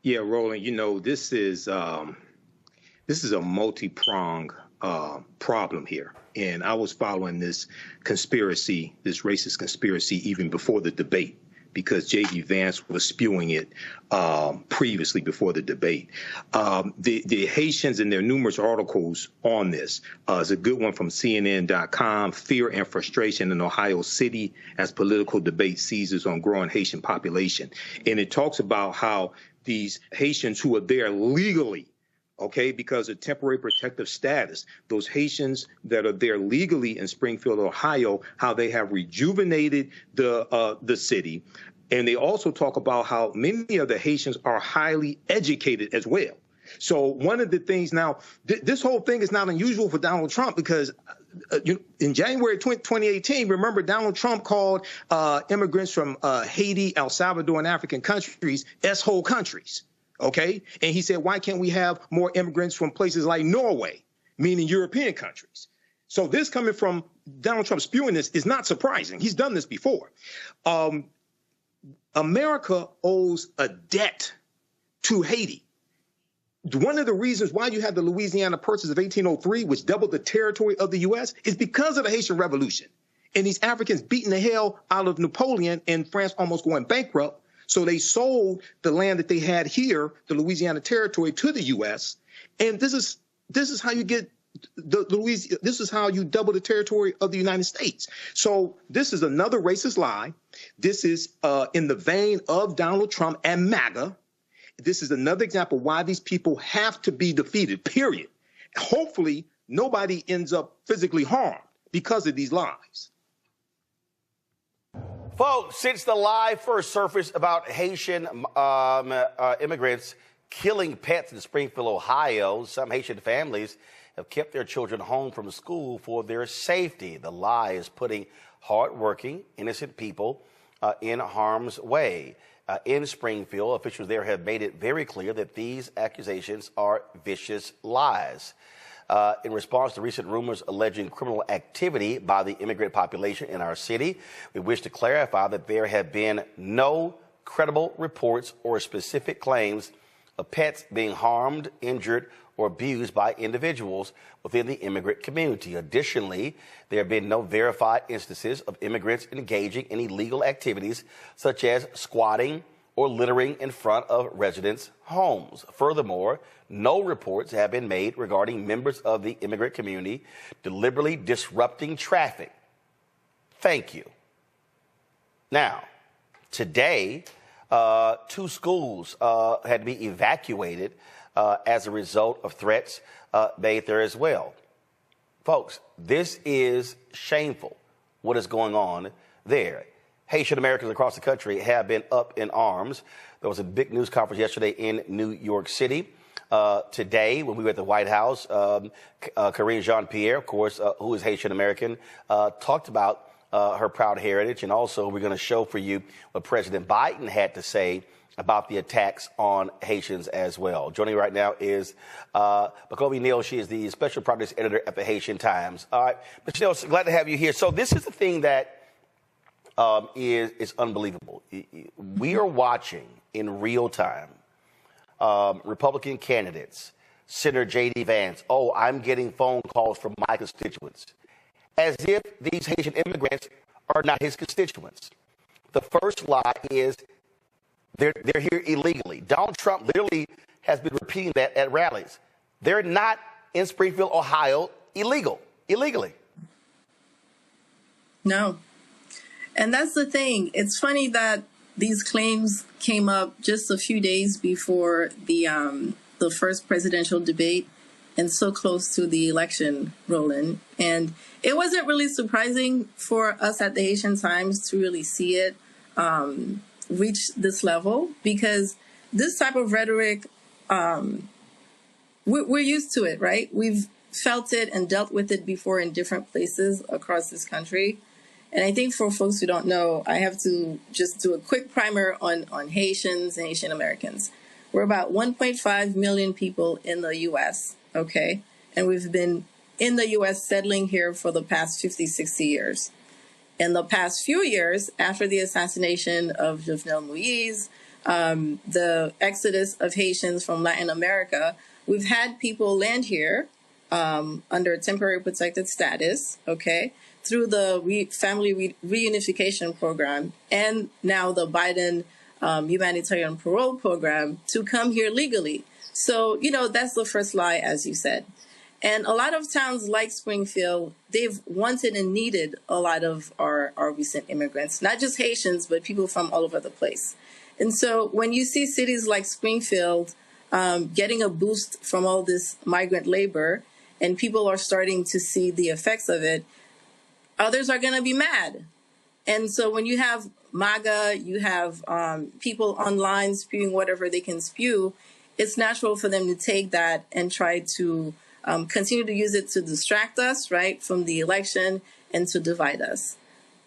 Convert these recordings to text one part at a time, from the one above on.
Yeah, Roland, this is a multi-pronged problem here. And I was following this conspiracy, this racist conspiracy, even before the debate, because J.D. Vance was spewing it previously before the debate. The Haitians and their numerous articles on this is a good one from CNN.com, Fear and Frustration in Ohio City as Political Debate Seizes on Growing Haitian Population. And it talks about how these Haitians who are there legally, okay, because of temporary protective status, those Haitians that are there legally in Springfield, Ohio, how they have rejuvenated the city. And they also talk about how many of the Haitians are highly educated as well. So one of the things now, this whole thing is not unusual for Donald Trump because in January 2018, remember Donald Trump called immigrants from Haiti, El Salvador, and African countries S-hole countries. OK, and he said, why can't we have more immigrants from places like Norway, meaning European countries? So this coming from Donald Trump spewing this is not surprising. He's done this before. America owes a debt to Haiti. One of the reasons why you have the Louisiana Purchase of 1803, which doubled the territory of the U.S., is because of the Haitian Revolution. And these Africans beating the hell out of Napoleon and France almost going bankrupt. So they sold the land that they had here, the Louisiana Territory, to the U.S. And this is how you get this is how you double the territory of the United States. So this is another racist lie. This is in the vein of Donald Trump and MAGA. This is another example why these people have to be defeated, period. Hopefully, nobody ends up physically harmed because of these lies. Folks, since the lie first surfaced about Haitian immigrants killing pets in Springfield, Ohio, some Haitian families have kept their children home from school for their safety. The lie is putting hardworking, innocent people in harm's way. In Springfield, officials there have made it very clear that these accusations are vicious lies. In response to recent rumors alleging criminal activity by the immigrant population in our city, we wish to clarify that there have been no credible reports or specific claims of pets being harmed, injured, or abused by individuals within the immigrant community. Additionally, there have been no verified instances of immigrants engaging in illegal activities such as squatting or littering in front of residents' homes. Furthermore, no reports have been made regarding members of the immigrant community deliberately disrupting traffic. Thank you. Now, today, 2 schools had to be evacuated as a result of threats made there as well. Folks, this is shameful, what is going on there. Haitian Americans across the country have been up in arms. There was a big news conference yesterday in New York City. Today, when we were at the White House, Karine Jean-Pierre, of course, who is Haitian American, talked about her proud heritage. And also, we're going to show for you what President Biden had to say about the attacks on Haitians as well. Joining me right now is Makovi Neal. She is the special projects editor at the Haitian Times. All right, Ms. Neal, glad to have you here. So this is the thing that is unbelievable. We are watching in real time Republican candidates, Senator J.D. Vance. Oh, I'm getting phone calls from my constituents, as if these Haitian immigrants are not his constituents. The first lie is they're here illegally. Donald Trump literally has been repeating that at rallies. They're not in Springfield, Ohio, illegally. No. And that's the thing. It's funny that these claims came up just a few days before the first presidential debate and so close to the election, Roland. And it wasn't really surprising for us at the Haitian Times to really see it reach this level, because this type of rhetoric, we're used to it, right? We've felt it and dealt with it before in different places across this country. And I think for folks who don't know, I have to just do a quick primer on Haitians and Haitian Americans. We're about 1.5 million people in the U.S., okay? And we've been in the U.S. settling here for the past 50, 60 years. In the past few years, after the assassination of Jovenel Moïse, the exodus of Haitians from Latin America, we've had people land here under temporary protected status, okay, through the family reunification program and now the Biden humanitarian parole program to come here legally. So, that's the first lie, as you said. And a lot of towns like Springfield, they've wanted and needed a lot of our recent immigrants, not just Haitians, but people from all over the place. And so when you see cities like Springfield getting a boost from all this migrant labor and people are starting to see the effects of it, others are going to be mad. And so when you have MAGA, you have people online spewing whatever they can spew, it's natural for them to take that and try to continue to use it to distract us, right, from the election and to divide us.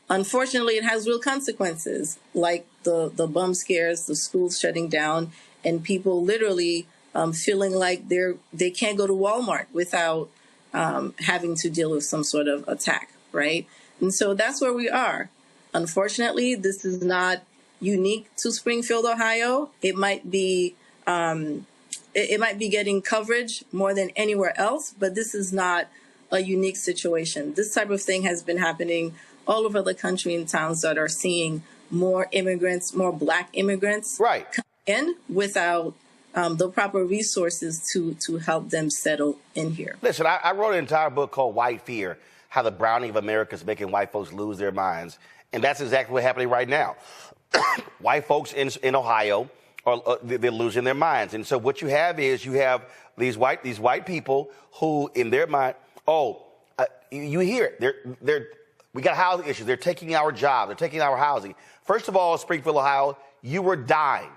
Unfortunately, it has real consequences, like the bum scares, the schools shutting down, and people literally feeling like they can't go to Walmart without having to deal with some sort of attack, right? And so that's where we are. Unfortunately, this is not unique to Springfield, Ohio. It might be getting coverage more than anywhere else, but this is not a unique situation. This type of thing has been happening all over the country in towns that are seeing more immigrants, more Black immigrants, right, come in without the proper resources to help them settle in here. Listen, I wrote an entire book called White Fear, How the Browning of America is Making White Folks Lose Their Minds. And that's exactly what's happening right now. White folks in Ohio, they're losing their minds. And so what you have is these white people who, in their mind, you hear it. We got housing issues. They're taking our jobs. They're taking our housing. First of all, Springfield, Ohio, you were dying.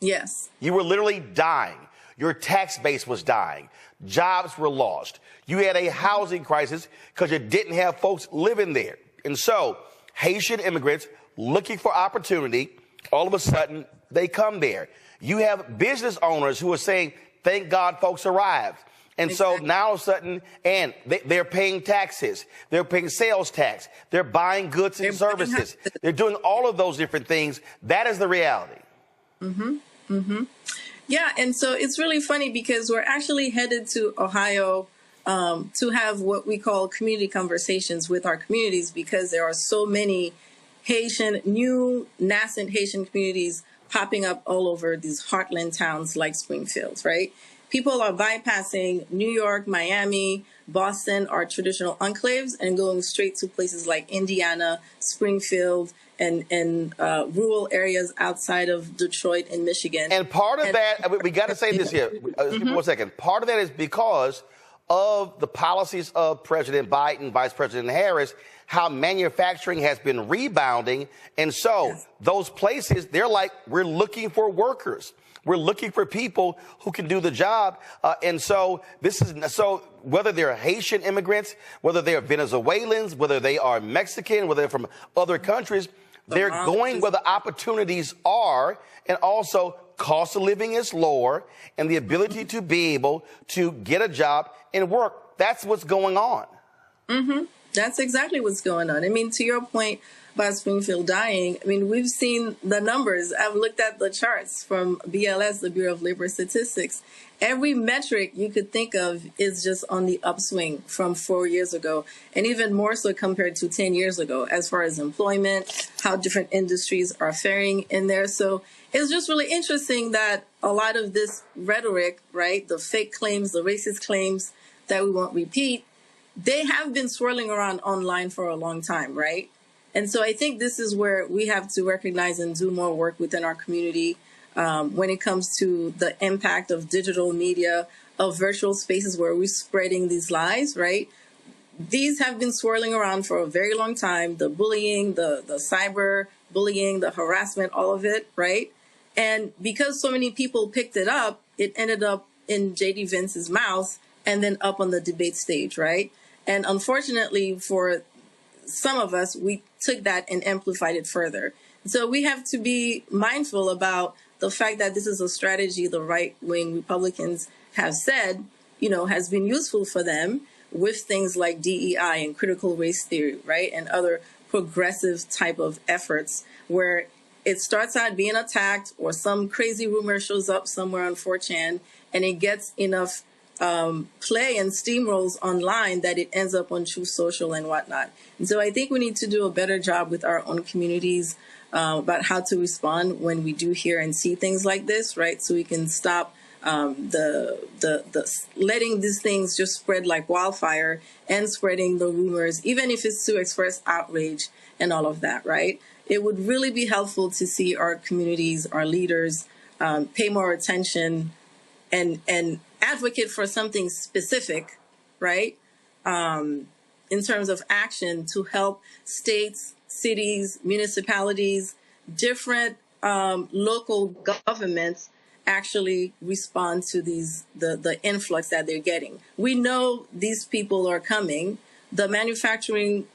Yes. You were literally dying. Your tax base was dying. Jobs were lost. You had a housing crisis because you didn't have folks living there. And so Haitian immigrants looking for opportunity, all of a sudden, they come there. You have business owners who are saying, thank God folks arrived. And exactly. So now all of a sudden, and they're paying taxes. They're paying sales tax. They're buying goods and services. They're doing all of those different things. That is the reality. Mm-hmm. Mm-hmm. Yeah, and so it's really funny because we're actually headed to Ohio to have what we call community conversations with our communities because there are so many new nascent Haitian communities popping up all over these heartland towns like Springfield, right? People are bypassing New York, Miami, Boston, our traditional enclaves, and going straight to places like Indiana, Springfield, and rural areas outside of Detroit and Michigan. And part of that, we got to say this here, mm-hmm. 1 second. Part of that is because of the policies of President Biden, Vice President Harris, how manufacturing has been rebounding. And so yes. Those places, they're like, we're looking for workers. We're looking for people who can do the job. And so whether they're Haitian immigrants, whether they're Venezuelans, whether they are Mexican, whether they're from other countries, they're going where the opportunities are. And also cost of living is lower and the ability to be able to get a job and work. That's what's going on. Mm-hmm. That's exactly what's going on. I mean, to your point about Springfield dying, I mean, we've seen the numbers. I've looked at the charts from BLS, the Bureau of Labor Statistics. Every metric you could think of is just on the upswing from 4 years ago, and even more so compared to 10 years ago, as far as employment, how different industries are faring in there. So it's just really interesting that a lot of this rhetoric, right, the fake claims, the racist claims that we won't repeat, they have been swirling around online for a long time, right? And so I think this is where we have to recognize and do more work within our community when it comes to the impact of digital media, of virtual spaces where we're spreading these lies, right? These have been swirling around for a very long time, the bullying, the cyber bullying, the harassment, all of it, right? And because so many people picked it up, it ended up in J.D. Vance's mouth and then up on the debate stage, right? And unfortunately for some of us, we took that and amplified it further. So we have to be mindful about the fact that this is a strategy the right-wing Republicans have said, has been useful for them with things like DEI and critical race theory, right? And other progressive type of efforts where it starts out being attacked, or some crazy rumor shows up somewhere on 4chan, and it gets enough play and steamrolls online that it ends up on Truth Social and whatnot. And so I think we need to do a better job with our own communities about how to respond when we do hear and see things like this, right? So we can stop the letting these things just spread like wildfire and spreading the rumors, even if it's to express outrage and all of that, right? It would really be helpful to see our communities, our leaders, pay more attention and advocate for something specific, right? In terms of action to help states, cities, municipalities, different local governments actually respond to the influx that they're getting. We know these people are coming. The manufacturing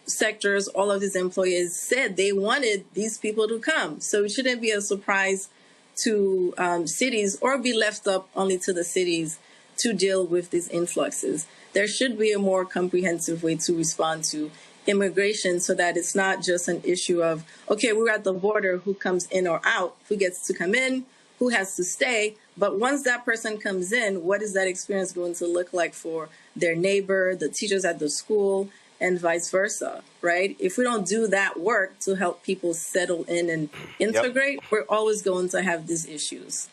sectors, all of these employees said they wanted these people to come. So it shouldn't be a surprise to cities or be left up only to the cities to deal with these influxes. There should be a more comprehensive way to respond to immigration so that it's not just an issue of, okay, we're at the border, who comes in or out, who gets to come in, who has to stay. But once that person comes in, what is that experience going to look like for their neighbor, the teachers at the school, and vice versa, right? If we don't do that work to help people settle in and integrate, we're always going to have these issues.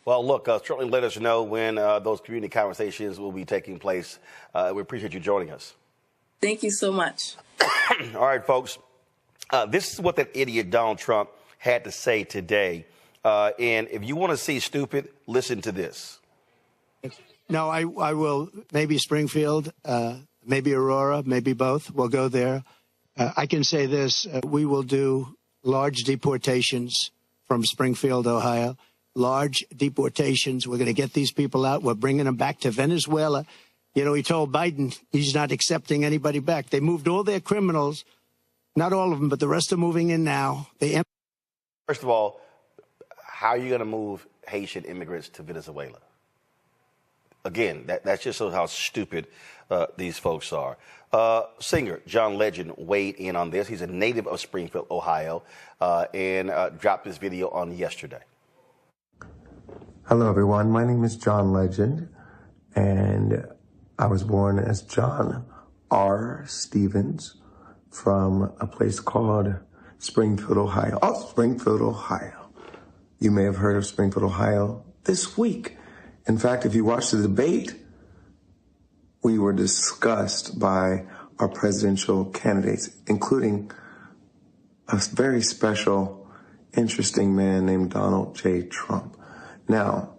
Well, look, certainly let us know when those community conversations will be taking place. We appreciate you joining us. Thank you so much. All right, folks. This is what that idiot Donald Trump had to say today. And if you want to see stupid, listen to this. No, I will. Maybe Springfield, maybe Aurora, maybe both. We'll go there. I can say this. We will do large deportations from Springfield, Ohio. Large deportations. We're going to get these people out. We're bringing them back to Venezuela. You know, he told Biden he's not accepting anybody back. They moved all their criminals, not all of them, but the rest are moving in now. First of all, how are you going to move Haitian immigrants to Venezuela? Again, that's just how stupid these folks are. Singer John Legend weighed in on this. He's a native of Springfield, Ohio, and dropped this video on yesterday. Hello, everyone. My name is John Legend, and I was born as John R. Stevens from a place called Springfield, Ohio. Oh, Springfield, Ohio. You may have heard of Springfield, Ohio this week. In fact, if you watched the debate, we were discussed by our presidential candidates, including a very special, interesting man named Donald J. Trump. Now,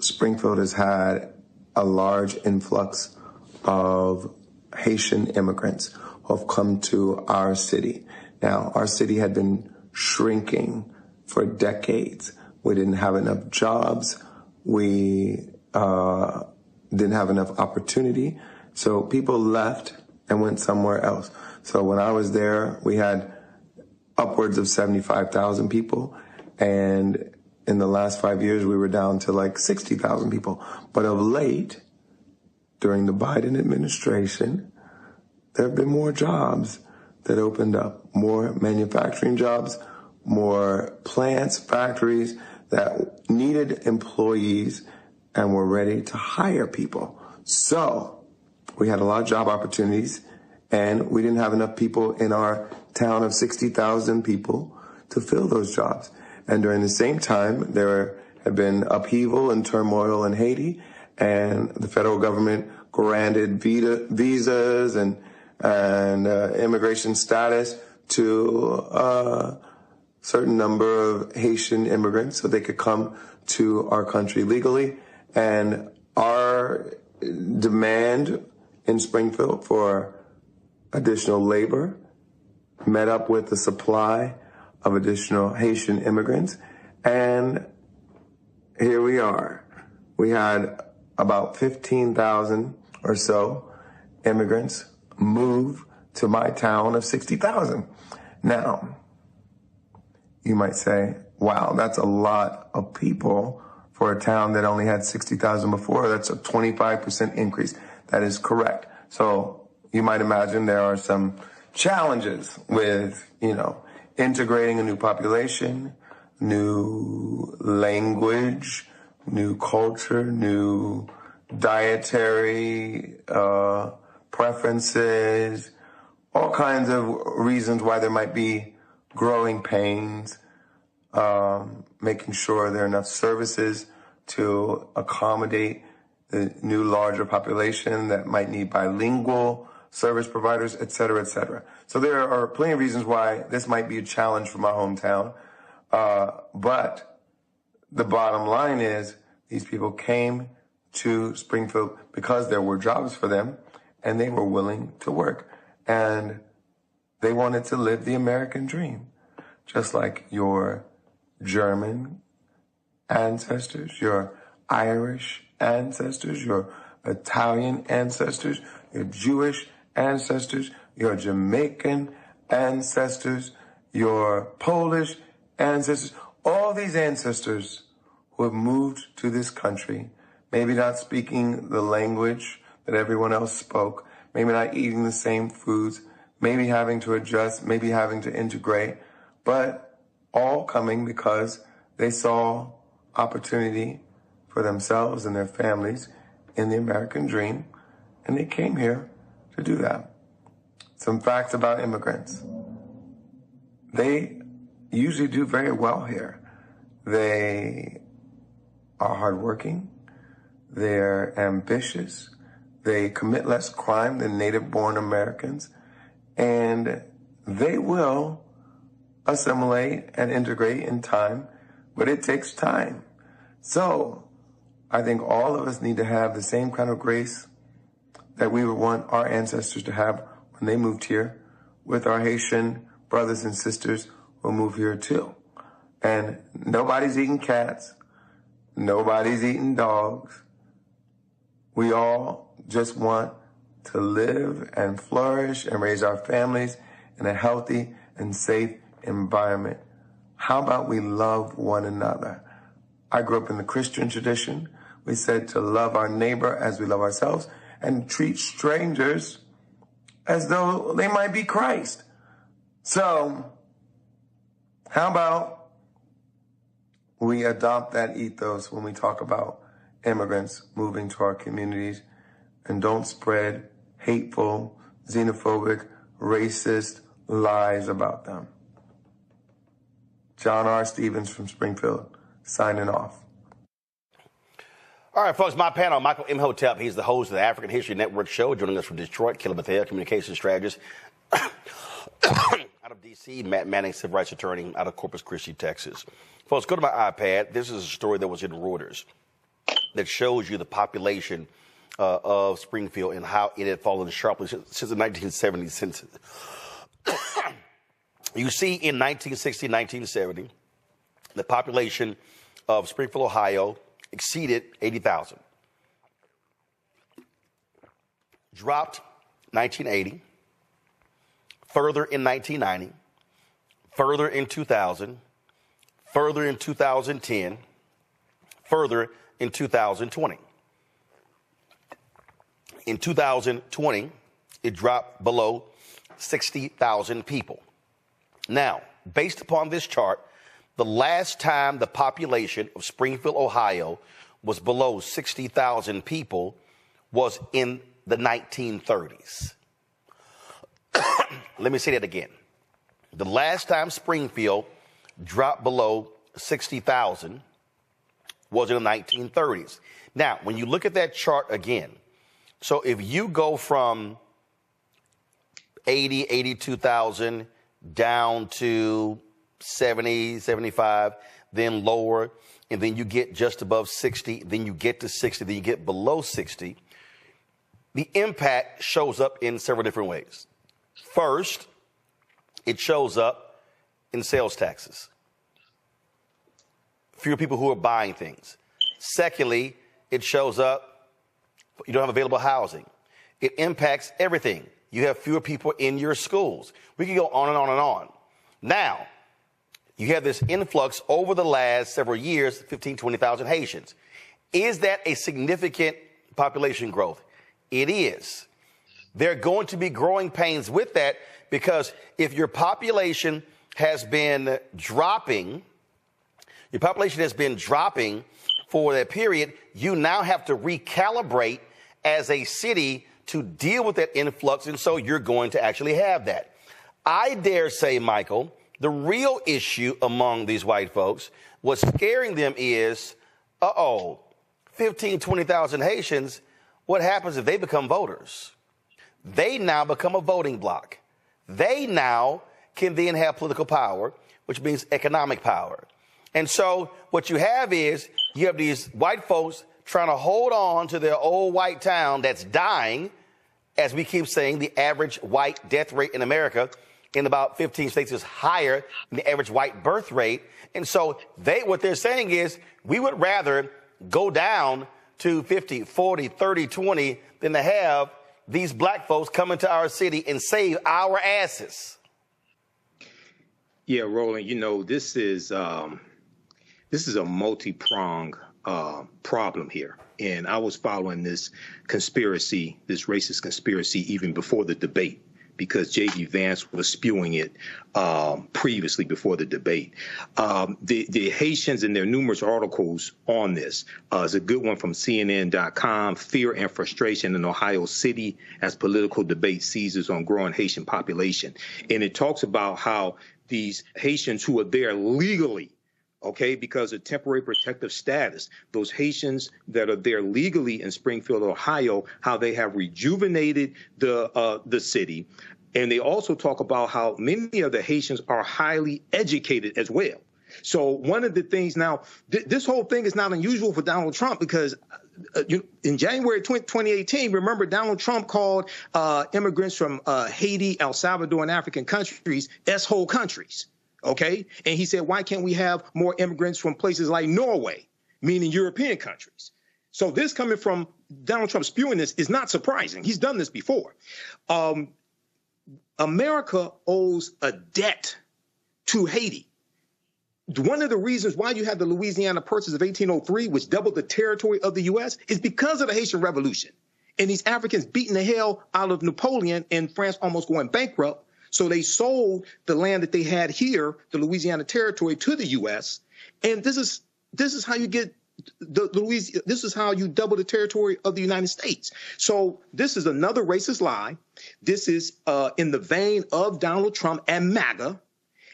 Springfield has had a large influx of Haitian immigrants who have come to our city. Now, our city had been shrinking for decades. We didn't have enough jobs. We didn't have enough opportunity. So people left and went somewhere else. So when I was there, we had upwards of 75,000 people. And in the last 5 years, we were down to like 60,000 people. But of late, during the Biden administration, there have been more jobs that opened up, more manufacturing jobs, more plants, factories that needed employees and were ready to hire people. So we had a lot of job opportunities, and we didn't have enough people in our town of 60,000 people to fill those jobs. And during the same time, there had been upheaval and turmoil in Haiti, and the federal government granted visas and immigration status to a certain number of Haitian immigrants so they could come to our country legally. And our demand in Springfield for additional labor met up with the supply of additional Haitian immigrants. And here we are. We had about 15,000 or so immigrants move to my town of 60,000. Now, you might say, wow, that's a lot of people for a town that only had 60,000 before. That's a 25% increase. That is correct. So you might imagine there are some challenges with, integrating a new population, new language, new culture, new dietary preferences, all kinds of reasons why there might be growing pains, making sure there are enough services to accommodate the new larger population that might need bilingual service providers, et cetera, et cetera. So there are plenty of reasons why this might be a challenge for my hometown. But the bottom line is these people came to Springfield because there were jobs for them and they were willing to work. And they wanted to live the American dream, just like your German ancestors, your Irish ancestors, your Italian ancestors, your Jewish ancestors, your Jamaican ancestors, your Polish ancestors, all these ancestors who have moved to this country, maybe not speaking the language that everyone else spoke, maybe not eating the same foods, maybe having to adjust, maybe having to integrate, but all coming because they saw opportunity for themselves and their families in the American dream, and they came here to do that. Some facts about immigrants. They usually do very well here. They are hardworking, they're ambitious, they commit less crime than native-born Americans, and they will assimilate and integrate in time, but it takes time. So I think all of us need to have the same kind of grace that we would want our ancestors to have when they moved here with our Haitian brothers and sisters who move here too. And nobody's eating cats. Nobody's eating dogs. We all just want to live and flourish and raise our families in a healthy and safe environment. How about we love one another? I grew up in the Christian tradition. We said to love our neighbor as we love ourselves and treat strangers as though they might be Christ. So, how about we adopt that ethos when we talk about immigrants moving to our communities and don't spread hateful, xenophobic, racist lies about them. John R. Stevens from Springfield, signing off. All right, folks, my panel, Michael Imhotep. He's the host of the African History Network show, joining us from Detroit. Commentator, communications strategist out of D.C., Matt Manning, civil rights attorney out of Corpus Christi, Texas. Folks, go to my iPad. This is a story that was in Reuters that shows you the population of Springfield and how it had fallen sharply since the 1970s census. You see, in 1960, 1970, the population of Springfield, Ohio, exceeded 80,000. Dropped 1980, further in 1990, further in 2000, further in 2010, further in 2020. In 2020, it dropped below 60,000 people. Now, based upon this chart, the last time the population of Springfield, Ohio was below 60,000 people was in the 1930s. Let me say that again. The last time Springfield dropped below 60,000 was in the 1930s. Now, when you look at that chart again, so if you go from 80, 82,000 down to 70, 75, then lower, and then you get just above 60, then you get to 60, then you get below 60, the impact shows up in several different ways. First, it shows up in sales taxes. Fewer people who are buying things. Secondly, it shows up, you don't have available housing. It impacts everything. You have fewer people in your schools. We can go on and on and on. Now, you have this influx over the last several years, 15, 20,000 Haitians. Is that a significant population growth? It is. There are going to be growing pains with that because if your population has been dropping, your population has been dropping for that period, you now have to recalibrate as a city to deal with that influx, and so you're going to actually have that. I dare say, Michael, the real issue among these white folks, what's scaring them is, 15, 20,000 Haitians, what happens if they become voters? They now become a voting bloc. They now can then have political power, which means economic power. And so what you have is you have these white folks trying to hold on to their old white town that's dying. As we keep saying, the average white death rate in America in about 15 states is higher than the average white birth rate. And so what they're saying is we would rather go down to 50, 40, 30, 20 than to have these black folks come into our city and save our asses. Yeah, Roland, this is a multi-pronged problem here. And I was following this conspiracy, this racist conspiracy, even before the debate, because J.D. Vance was spewing it previously before the debate. The Haitians and their numerous articles on this is a good one from CNN.com, Fear and Frustration in Ohio City as Political Debate Seizes on Growing Haitian Population. And it talks about how these Haitians who are there legally, because of temporary protective status, those Haitians that are there legally in Springfield, Ohio, how they have rejuvenated the city. And they also talk about how many of the Haitians are highly educated as well. So one of the things now, this whole thing is not unusual for Donald Trump because in January 2018, remember Donald Trump called immigrants from Haiti, El Salvador, and African countries S-hole countries. And he said, why can't we have more immigrants from places like Norway, meaning European countries? So this coming from Donald Trump spewing this is not surprising. He's done this before. America owes a debt to Haiti. One of the reasons why you have the Louisiana Purchase of 1803, which doubled the territory of the U.S., is because of the Haitian Revolution. And these Africans beating the hell out of Napoleon and France almost going bankrupt. So they sold the land that they had here, the Louisiana Territory, to the U.S. And this is how you get this is how you double the territory of the United States. So this is another racist lie. This is in the vein of Donald Trump and MAGA.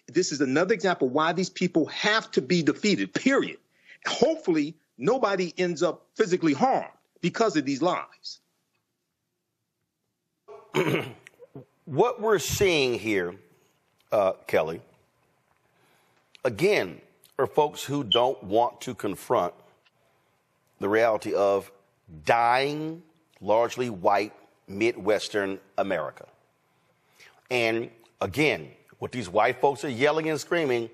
This is another example why these people have to be defeated, period. Hopefully, nobody ends up physically harmed because of these lies. What we're seeing here, Kelly, again, are folks who don't want to confront the reality of dying, largely white, Midwestern America. And again, what these white folks are yelling and screaming,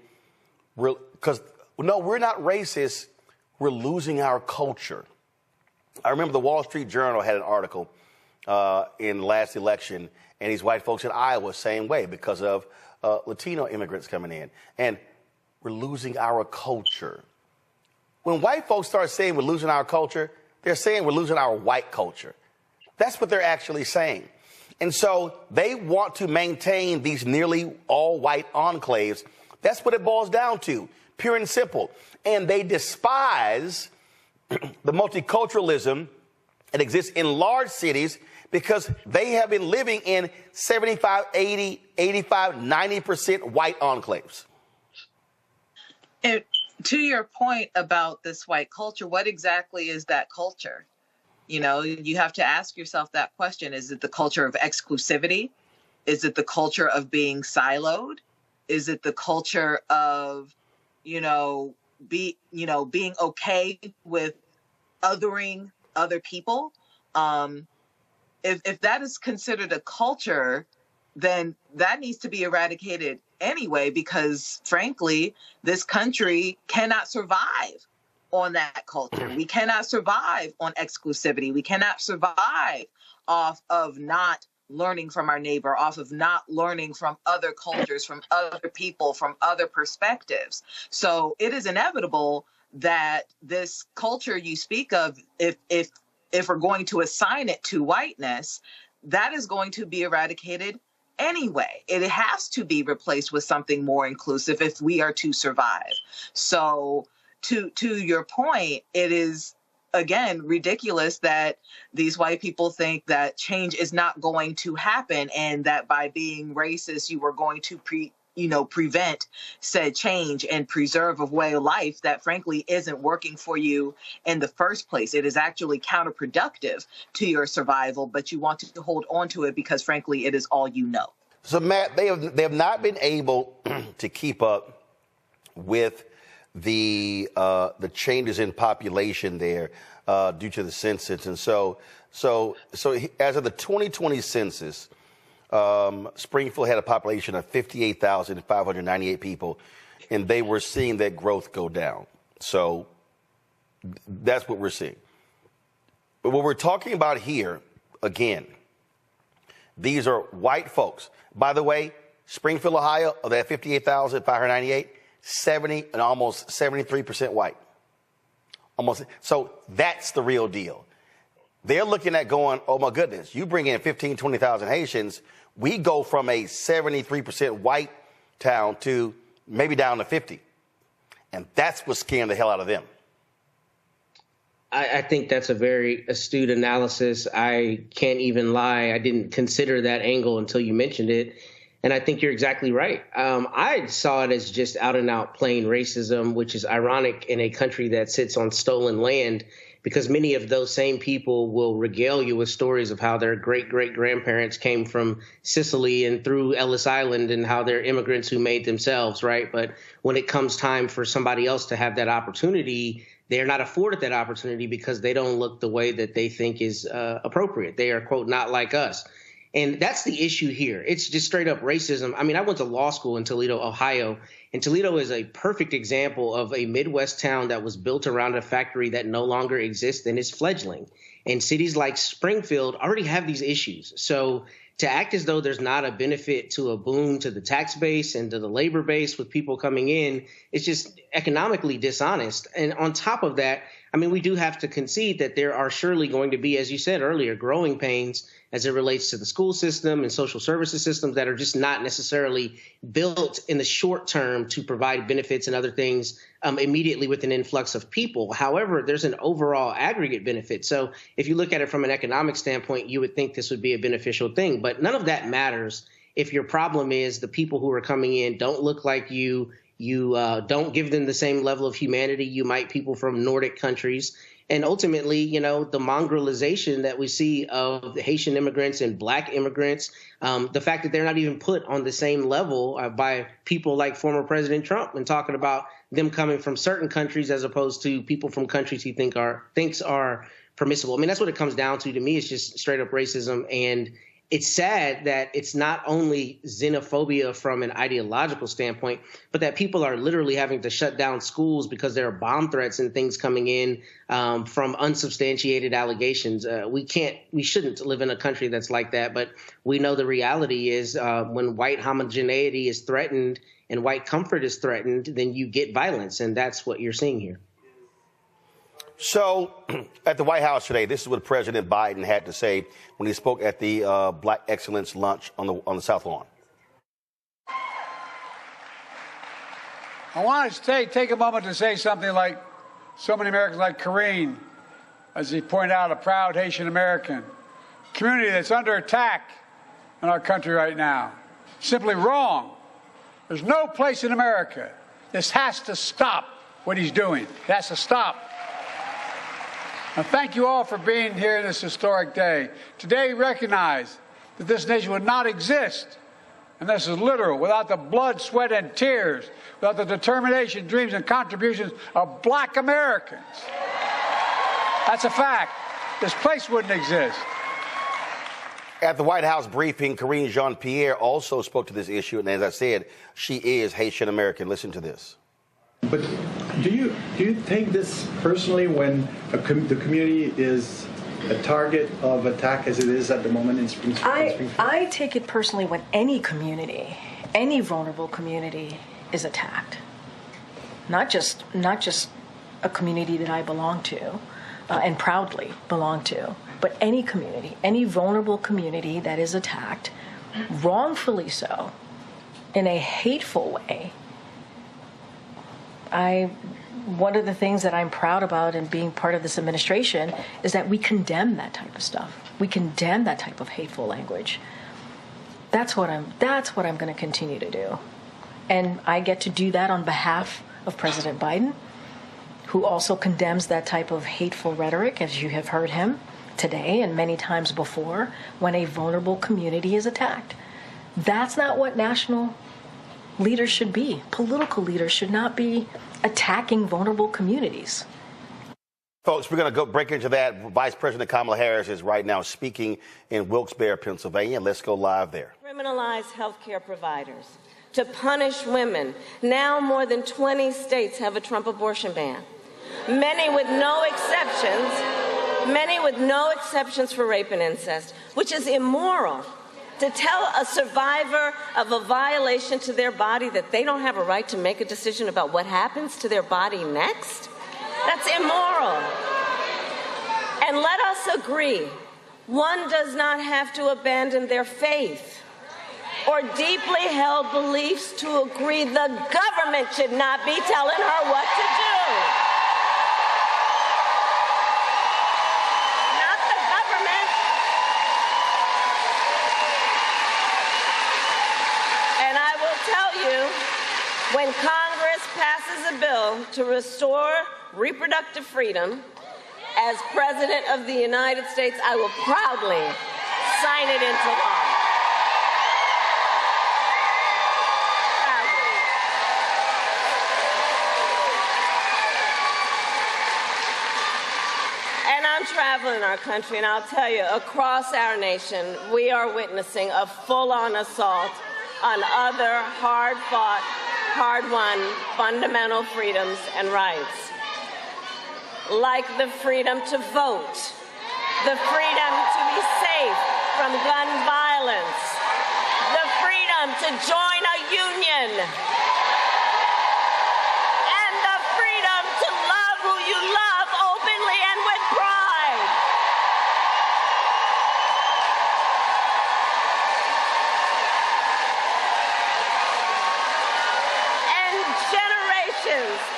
we're not racist, we're losing our culture. I remember the Wall Street Journal had an article in the last election, and these white folks in Iowa, same way, because of Latino immigrants coming in. And we're losing our culture. When white folks start saying we're losing our culture, they're saying we're losing our white culture. That's what they're actually saying. And so they want to maintain these nearly all white enclaves. That's what it boils down to, pure and simple. And they despise the multiculturalism that exists in large cities because they have been living in 75, 80, 85, 90% white enclaves. And to your point about this white culture, what exactly is that culture? You know, you have to ask yourself that question. Is it the culture of exclusivity? Is it the culture of being siloed? Is it the culture of, being okay with othering other people? If that is considered a culture, then that needs to be eradicated anyway, because frankly, this country cannot survive on that culture. We cannot survive on exclusivity. We cannot survive off of not learning from our neighbor, off of not learning from other cultures, from other people, from other perspectives. So it is inevitable that this culture you speak of, if we're going to assign it to whiteness, that is going to be eradicated anyway. It has to be replaced with something more inclusive if we are to survive. So to your point, it is, again, ridiculous that these white people think that change is not going to happen and that by being racist, you are going to prevent said change and preserve a way of life that frankly isn't working for you in the first place. It is actually counterproductive to your survival, but you want to hold on to it because frankly, it is all you know. So Matt, they have not been able to keep up with the changes in population there due to the census. And so as of the 2020 census, Springfield had a population of 58,598 people, and they were seeing that growth go down. So that's what we're seeing. But what we're talking about here, again, these are white folks. By the way, Springfield, Ohio, of that 58,598, 70 and almost 73% white. So that's the real deal. They're looking at going, oh my goodness, you bring in 15, 20,000 Haitians, we go from a 73% white town to maybe down to 50. And that's what's scaring the hell out of them. I think that's a very astute analysis. I can't even lie. I didn't consider that angle until you mentioned it. And I think you're exactly right. I saw it as just out and out plain racism, which is ironic in a country that sits on stolen land, because many of those same people will regale you with stories of how their great-great-grandparents came from Sicily and through Ellis Island and how they're immigrants who made themselves, right? But when it comes time for somebody else to have that opportunity, they're not afforded that opportunity because they don't look the way that they think is appropriate. They are, quote, not like us. And that's the issue here. It's just straight up racism. I mean, I went to law school in Toledo, Ohio, and Toledo is a perfect example of a Midwest town that was built around a factory that no longer exists and is fledgling. And cities like Springfield already have these issues. So to act as though there's not a benefit to a boom to the tax base and to the labor base with people coming in, it's just economically dishonest. And on top of that, I mean, we do have to concede that there are surely going to be, as you said earlier, growing pains as it relates to the school system and social services systems that are just not necessarily built in the short term to provide benefits and other things immediately with an influx of people. However, there's an overall aggregate benefit. So if you look at it from an economic standpoint, you would think this would be a beneficial thing. But none of that matters if your problem is the people who are coming in don't look like you. You don't give them the same level of humanity you might people from Nordic countries. And ultimately, you know, the mongrelization that we see of the Haitian immigrants and black immigrants, the fact that they're not even put on the same level by people like former President Trump and talking about them coming from certain countries as opposed to people from countries he thinks are permissible. I mean, that's what it comes down to me. It's just straight up racism. And it's sad that it's not only xenophobia from an ideological standpoint, but that people are literally having to shut down schools because there are bomb threats and things coming in from unsubstantiated allegations. We shouldn't live in a country that's like that. But we know the reality is when white homogeneity is threatened and white comfort is threatened, then you get violence. And that's what you're seeing here. So at the White House today, this is what President Biden had to say when he spoke at the Black Excellence Lunch on the South Lawn. I want to take a moment to say something like so many Americans like Karine, as he pointed out, a proud Haitian American community that's under attack in our country right now. Simply wrong. There's no place in America. This has to stop what he's doing. It has to stop. And thank you all for being here this historic day. Today we recognize that this nation would not exist, and this is literal, without the blood, sweat, and tears, without the determination, dreams, and contributions of black Americans. That's a fact. This place wouldn't exist. At the White House briefing, Karine Jean-Pierre also spoke to this issue, and as I said, she is Haitian American. Listen to this. But do you take this personally when the community is a target of attack as it is at the moment in Springfield? I take it personally when any community, any vulnerable community is attacked. Not just a community that I belong to and proudly belong to, but any community, any vulnerable community that is attacked, wrongfully so, in a hateful way, one of the things that I'm proud about in being part of this administration is that we condemn that type of stuff. We condemn that type of hateful language. That's what I'm going to continue to do. And I get to do that on behalf of President Biden, who also condemns that type of hateful rhetoric, as you have heard him today and many times before, when a vulnerable community is attacked. That's not what national leaders should be. Political leaders should not be attacking vulnerable communities. Folks, we're going to go break into that. Vice President Kamala Harris is right now speaking in Wilkes-Barre, Pennsylvania. Let's go live there. Criminalize healthcare providers, to punish women. Now more than 20 states have a Trump abortion ban. Many with no exceptions for rape and incest, which is immoral. To tell a survivor of a violation to their body that they don't have a right to make a decision about what happens to their body next? That's immoral. And let us agree, one does not have to abandon their faith or deeply held beliefs to agree the government should not be telling her what to do. Not the government. And I will tell you, when Congress passes a bill to restore reproductive freedom, as President of the United States, I will proudly sign it into law. Proudly. And I'm traveling our country, and I'll tell you, across our nation, we are witnessing a full-on assault on other hard-fought, hard-won fundamental freedoms and rights, like the freedom to vote, the freedom to be safe from gun violence, the freedom to join a union, and the freedom to love who you love openly and with pride.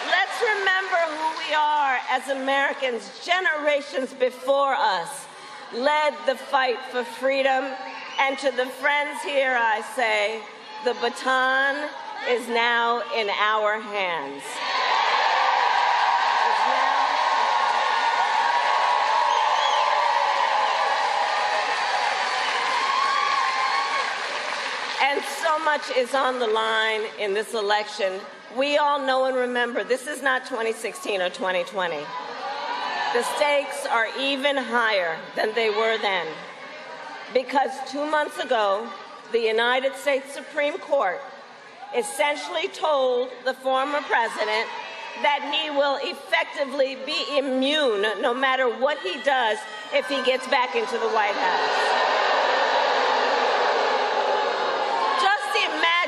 Let's remember who we are as Americans. Generations before us led the fight for freedom. And to the friends here, I say, the baton is now in our hands. And so much is on the line in this election. We all know and remember, this is not 2016 or 2020. The stakes are even higher than they were then. Because 2 months ago, the United States Supreme Court essentially told the former president that he will effectively be immune no matter what he does if he gets back into the White House.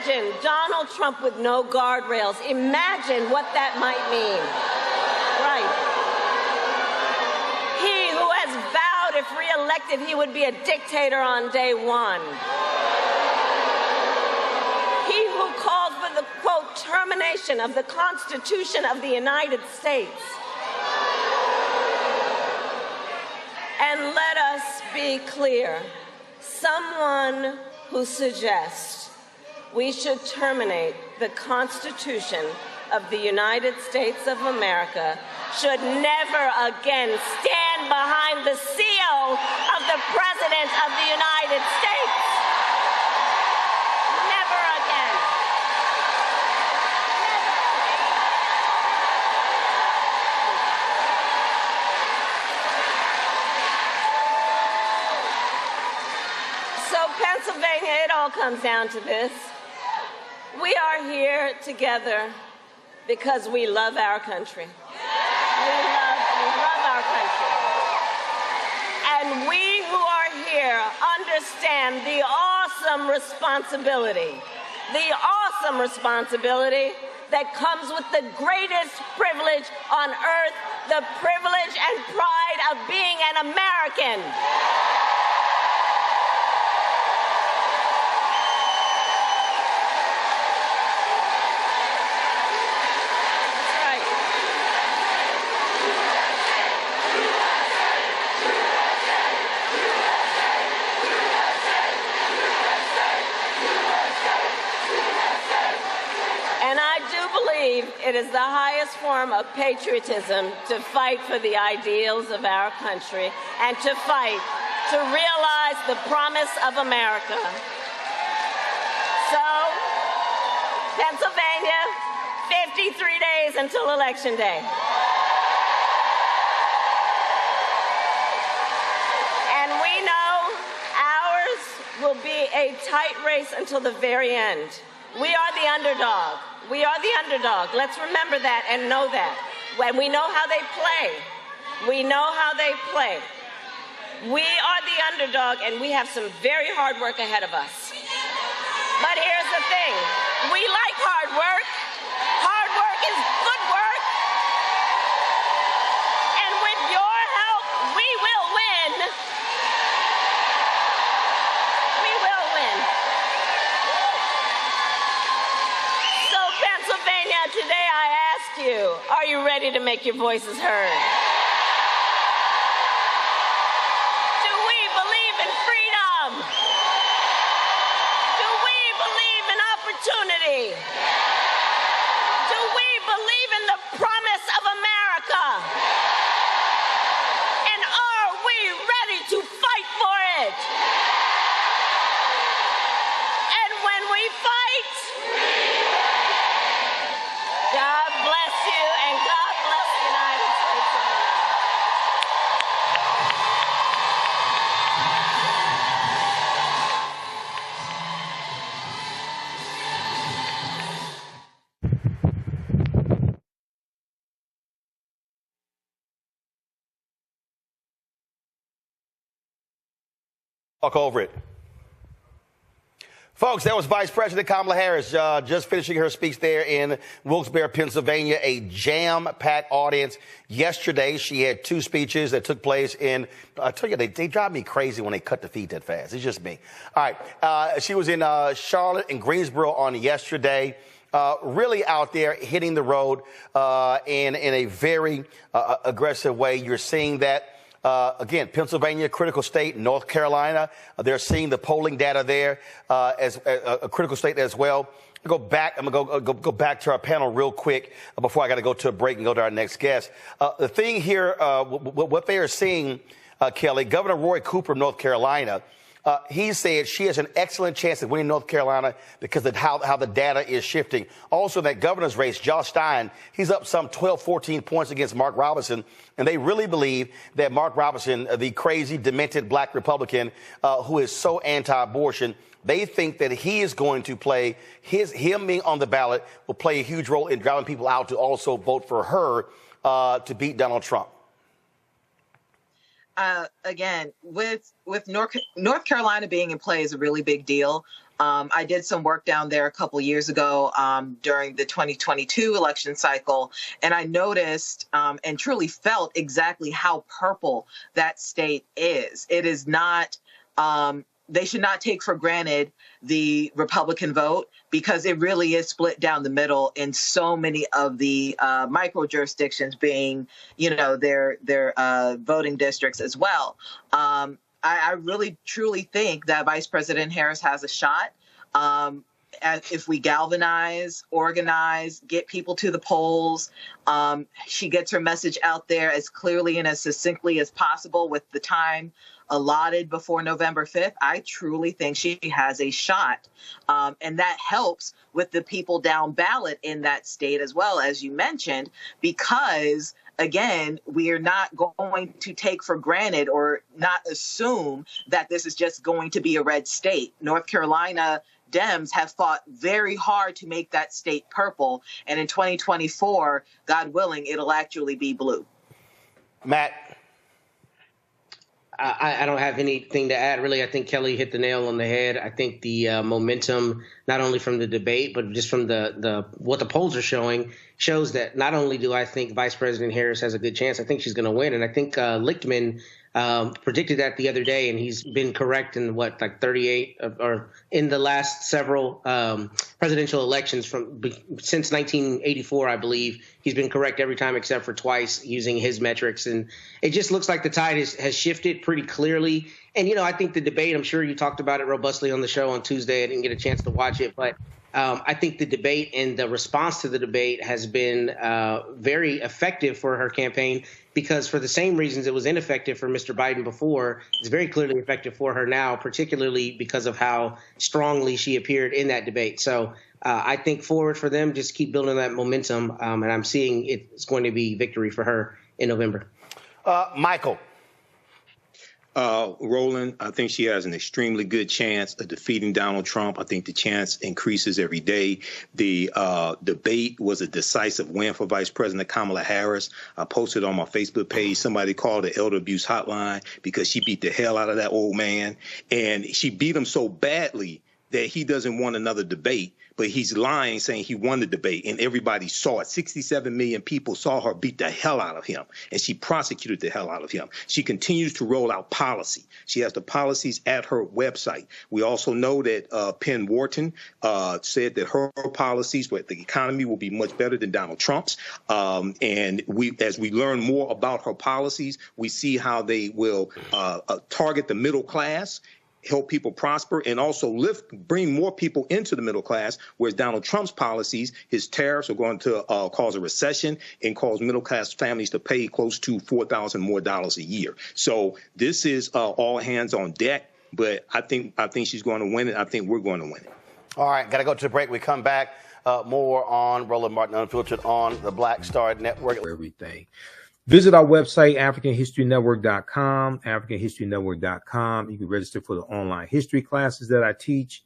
Imagine Donald Trump with no guardrails. Imagine what that might mean. Right. He who has vowed, if reelected, he would be a dictator on day one. He who called for the, quote, termination of the Constitution of the United States. And let us be clear, someone who suggests we should terminate the Constitution of the United States of America should never again stand behind the seal of the President of the United States. Never again. Never. So Pennsylvania, it all comes down to this. We are here together because we love our country. We love our country. And we who are here understand the awesome responsibility that comes with the greatest privilege on earth, the privilege and pride of being an American. believe it is the highest form of patriotism to fight for the ideals of our country and to fight to realize the promise of America. So, Pennsylvania, 53 days until Election Day. And we know ours will be a tight race until the very end. We are the underdog. We are the underdog. Let's remember that and know that. When we know how they play, we know how they play. We are the underdog, and we have some very hard work ahead of us. But here's the thing. We like hard work. Hard work is good work. And with your help, we will win. We will win. So, Pennsylvania, today I ask you, are you ready to make your voices heard? Opportunity. Do we believe in the promise of America? And are we ready to fight for it? And when we fight, God bless you and God bless the United States of America. Talk over it. Folks, that was Vice President Kamala Harris just finishing her speech there in Wilkes-Barre, Pennsylvania, a jam-packed audience. Yesterday, she had two speeches that took place in, I tell you, they drive me crazy when they cut the feed that fast. It's just me. All right. She was in Charlotte and Greensboro on yesterday. Really out there hitting the road in a very aggressive way. You're seeing that. Again, Pennsylvania, critical state, North Carolina, they're seeing the polling data there as a critical state as well. I'm going to go back to our panel real quick before I got to go to a break and go to our next guest. The thing here, what they are seeing, Kelly, Governor Roy Cooper of North Carolina, he said she has an excellent chance of winning North Carolina because of how the data is shifting. Also, that governor's race, Josh Stein, he's up some 12, 14 points against Mark Robinson. And they really believe that Mark Robinson, the crazy, demented black Republican who is so anti-abortion, they think that he is going to play him being on the ballot will play a huge role in driving people out to also vote for her to beat Donald Trump. Again, with North Carolina being in play is a really big deal. I did some work down there a couple years ago during the 2022 election cycle, and I noticed and truly felt exactly how purple that state is. It is not, they should not take for granted the Republican vote because it really is split down the middle in so many of the micro jurisdictions being, their voting districts as well. I really, truly think that Vice President Harris has a shot. If we galvanize, organize, get people to the polls, she gets her message out there as clearly and as succinctly as possible with the time allotted before November 5th, I truly think she has a shot. And that helps with the people down ballot in that state as well, as you mentioned, because again, we are not going to take for granted or not assume that this is just going to be a red state. North Carolina Dems have fought very hard to make that state purple. And in 2024, God willing, it'll actually be blue. Matt. I don't have anything to add, really. I think Kelly hit the nail on the head. I think the momentum, not only from the debate, but just from the what the polls are showing, shows that not only do I think Vice President Harris has a good chance, I think she's going to win. And I think Lichtman predicted that the other day, and he's been correct in 38 or in the last several presidential elections since 1984, I believe. He's been correct every time except for twice using his metrics. And it just looks like the tide has shifted pretty clearly. And, I think the debate, I'm sure you talked about it robustly on the show on Tuesday. I didn't get a chance to watch it, but I think the debate and the response to the debate has been very effective for her campaign, because for the same reasons it was ineffective for Mr. Biden before, it's very clearly effective for her now, particularly because of how strongly she appeared in that debate. So I think forward for them, just keep building that momentum, and I'm seeing it's going to be victory for her in November. Michael. Roland, I think she has an extremely good chance of defeating Donald Trump. I think the chance increases every day. The debate was a decisive win for Vice President Kamala Harris. I posted on my Facebook page, somebody called the elder abuse hotline because she beat the hell out of that old man. And she beat him so badly that he doesn't want another debate, but he's lying, saying he won the debate, and everybody saw it. 67 million people saw her beat the hell out of him, and she prosecuted the hell out of him. She continues to roll out policy. She has the policies at her website. We also know that Penn Wharton said that her policies with the economy will be much better than Donald Trump's. And as we learn more about her policies, we see how they will target the middle class, help people prosper, and also bring more people into the middle class, whereas Donald Trump's policies, his tariffs are going to cause a recession and cause middle class families to pay close to $4,000 more a year. So this is all hands on deck, but I think she's going to win it. I think we're going to win it. All right, got to go to a break. We come back, more on Roland Martin Unfiltered on the Black Star Network. Everything. Visit our website, AfricanHistoryNetwork.com, AfricanHistoryNetwork.com. You can register for the online history classes that I teach.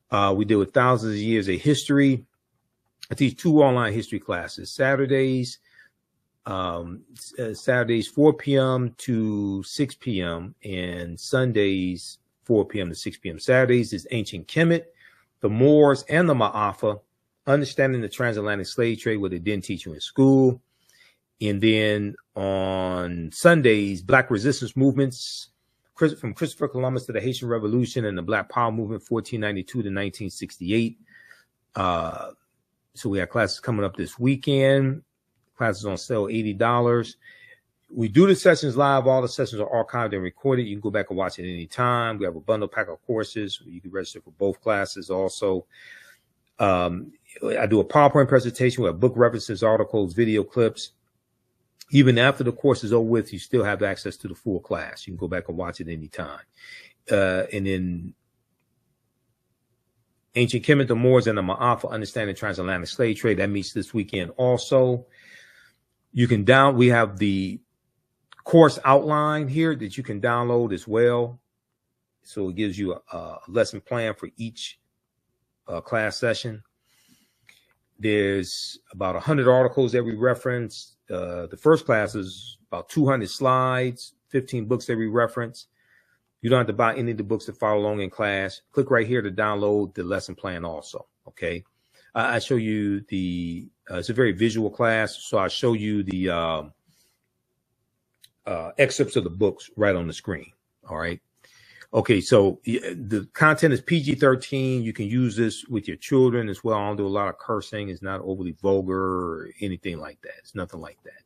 We deal with thousands of years of history. I teach 2 online history classes, Saturdays 4 p.m. to 6 p.m. and Sundays 4 p.m. to 6 p.m. Saturdays is Ancient Kemet, the Moors, and the Ma'afa, understanding the transatlantic slave trade, what they didn't teach you in school. And then on Sundays, Black resistance movements, from Christopher Columbus to the Haitian Revolution and the Black Power movement, 1492 to 1968. So we have classes coming up this weekend. Classes on sale, $80. We do the sessions live. All the sessions are archived and recorded. You can go back and watch it any time. We have a bundle pack of courses. You can register for both classes also. I do a PowerPoint presentation. We have book references, articles, video clips. Even after the course is over with, you still have access to the full class. You can go back and watch it anytime. And then Ancient Kemet, the Moors, and the Ma'afa, understanding transatlantic slave trade. That meets this weekend also. You can we have the course outline here that you can download as well. So it gives you a lesson plan for each class session. There's about 100 articles that we reference. The first class is about 200 slides, 15 books that we reference. You don't have to buy any of the books to follow along in class. Click right here to download the lesson plan also, okay? I show you it's a very visual class, so I show you the excerpts of the books right on the screen, all right? Okay, so the content is PG-13. You can use this with your children as well. I don't do a lot of cursing. It's not overly vulgar or anything like that. It's nothing like that.